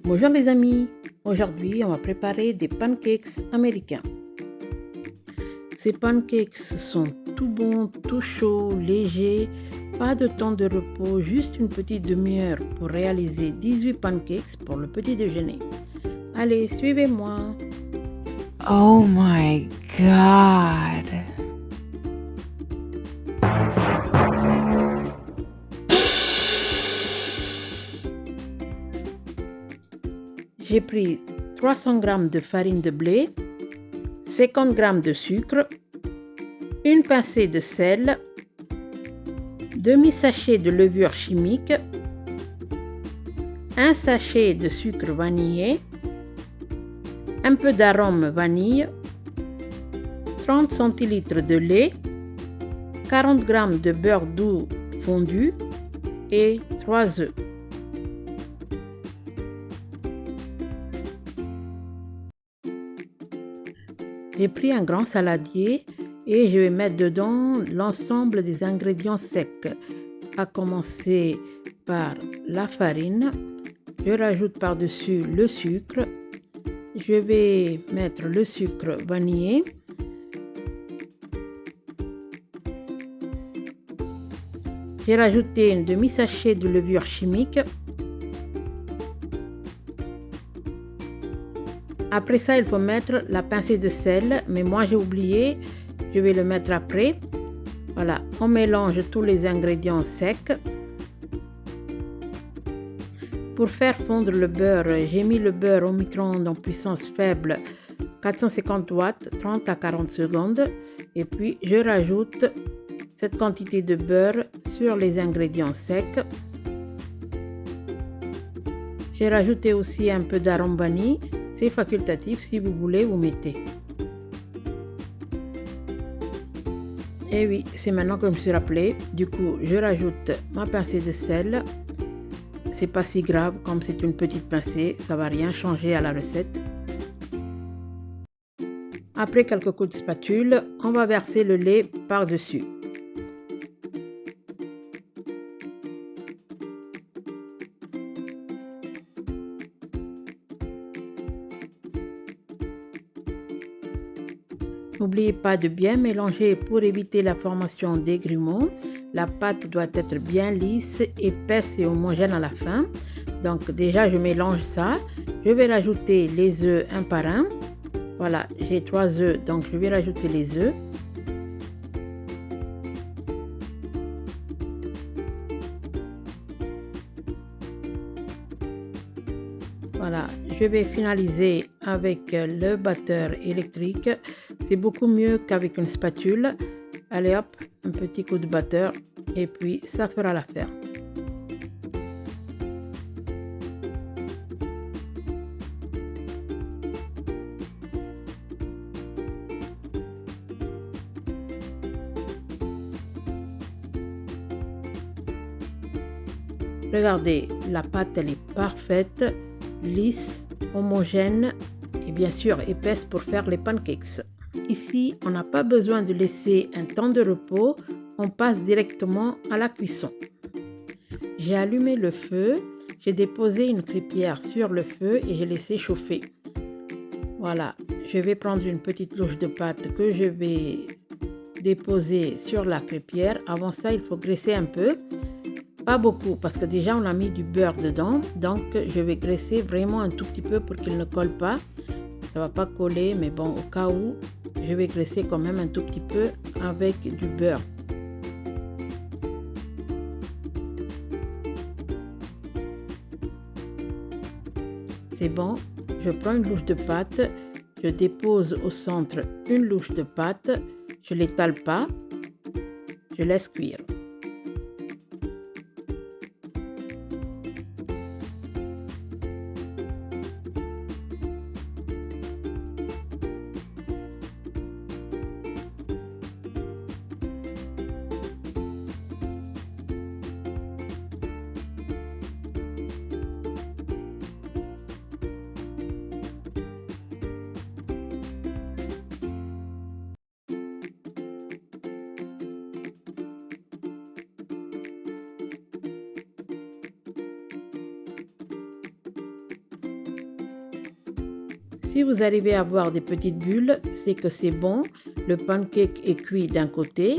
Bonjour les amis, aujourd'hui on va préparer des pancakes américains. Ces pancakes sont tout bons, tout chauds, légers, pas de temps de repos, juste une petite demi-heure pour réaliser 18 pancakes pour le petit déjeuner. Allez, suivez-moi. Oh my God. J'ai pris 300 g de farine de blé, 50 g de sucre, une pincée de sel, demi-sachet de levure chimique, un sachet de sucre vanillé, un peu d'arôme vanille, 30 centilitres de lait, 40 g de beurre doux fondu et 3 œufs. J'ai pris un grand saladier et je vais mettre dedans l'ensemble des ingrédients secs, à commencer par la farine. Je rajoute par-dessus le sucre. Je vais mettre le sucre vanillé. J'ai rajouté un demi-sachet de levure chimique. Après ça, il faut mettre la pincée de sel, mais moi j'ai oublié, je vais le mettre après. Voilà, on mélange tous les ingrédients secs. Pour faire fondre le beurre, j'ai mis le beurre au micro-ondes en puissance faible, 450 watts, 30 à 40 secondes. Et puis, je rajoute cette quantité de beurre sur les ingrédients secs. J'ai rajouté aussi un peu d'arôme vanille. C'est facultatif, si vous voulez, vous mettez. Et oui, c'est maintenant que je me suis rappelé. Du coup, je rajoute ma pincée de sel. C'est pas si grave, comme c'est une petite pincée, ça va rien changer à la recette. Après quelques coups de spatule, on va verser le lait par-dessus. N'oubliez pas de bien mélanger pour éviter la formation des grumeaux. La pâte doit être bien lisse, épaisse et homogène à la fin. Donc déjà, je mélange ça. Je vais rajouter les œufs un par un. Voilà, j'ai 3 œufs, donc je vais rajouter les œufs. Voilà, je vais finaliser avec le batteur électrique. C'est beaucoup mieux qu'avec une spatule. Allez hop, un petit coup de batteur et puis ça fera l'affaire. Regardez, la pâte elle est parfaite, lisse, homogène et bien sûr épaisse pour faire les pancakes. Ici, on n'a pas besoin de laisser un temps de repos, on passe directement à la cuisson. J'ai allumé le feu, j'ai déposé une crêpière sur le feu et j'ai laissé chauffer. Voilà, je vais prendre une petite louche de pâte que je vais déposer sur la crêpière. Avant ça, il faut graisser un peu. Pas beaucoup parce que déjà on a mis du beurre dedans, donc je vais graisser vraiment un tout petit peu pour qu'il ne colle pas. Ça va pas coller, mais bon, au cas où, je vais graisser quand même un tout petit peu avec du beurre. C'est bon, je prends une louche de pâte, je dépose au centre une louche de pâte, je l'étale pas, je laisse cuire. Si vous arrivez à avoir des petites bulles, c'est que c'est bon. Le pancake est cuit d'un côté.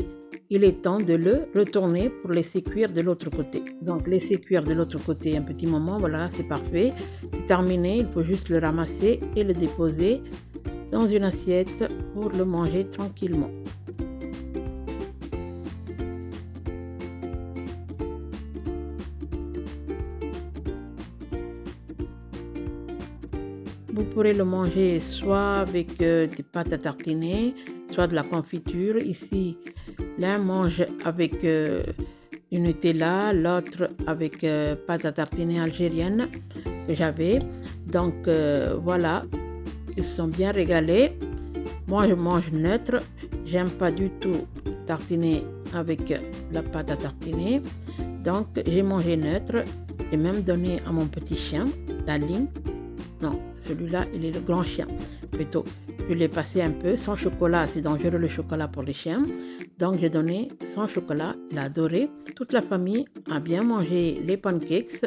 Il est temps de le retourner pour laisser cuire de l'autre côté. Donc laissez cuire de l'autre côté un petit moment, voilà, c'est parfait. C'est terminé, il faut juste le ramasser et le déposer dans une assiette pour le manger tranquillement. Vous pourrez le manger soit avec des pâtes à tartiner, soit de la confiture. Ici, l'un mange avec du Nutella, l'autre avec pâte à tartiner algérienne que j'avais. Donc voilà, ils sont bien régalés. Moi, je mange neutre. J'aime pas du tout tartiner avec la pâte à tartiner. Donc, j'ai mangé neutre. J'ai même donné à mon petit chien, Daline. Non, celui-là, il est le grand chien. Plutôt, je l'ai passé un peu. Sans chocolat, c'est dangereux le chocolat pour les chiens. Donc, j'ai donné sans chocolat. Il a adoré. Toute la famille a bien mangé les pancakes.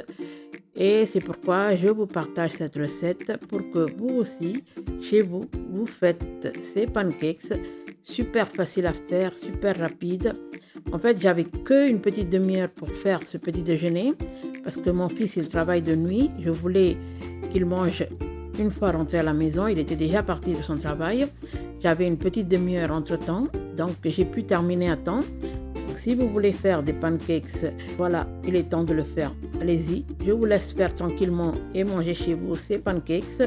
Et c'est pourquoi je vous partage cette recette pour que vous aussi, chez vous, vous faites ces pancakes. Super facile à faire, super rapide. En fait, j'avais qu'une petite demi-heure pour faire ce petit déjeuner parce que mon fils, il travaille de nuit. Je voulais qu'il mange une fois rentré à la maison. Il était déjà parti de son travail. J'avais une petite demi-heure entre-temps, donc j'ai pu terminer à temps. Donc, si vous voulez faire des pancakes, voilà, il est temps de le faire. Allez-y, je vous laisse faire tranquillement et manger chez vous ces pancakes.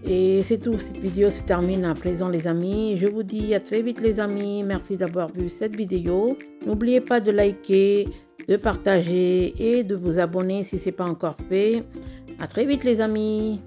Et c'est tout, cette vidéo se termine à présent les amis. Je vous dis à très vite les amis. Merci d'avoir vu cette vidéo. N'oubliez pas de liker, de partager et de vous abonner si ce n'est pas encore fait. À très vite les amis.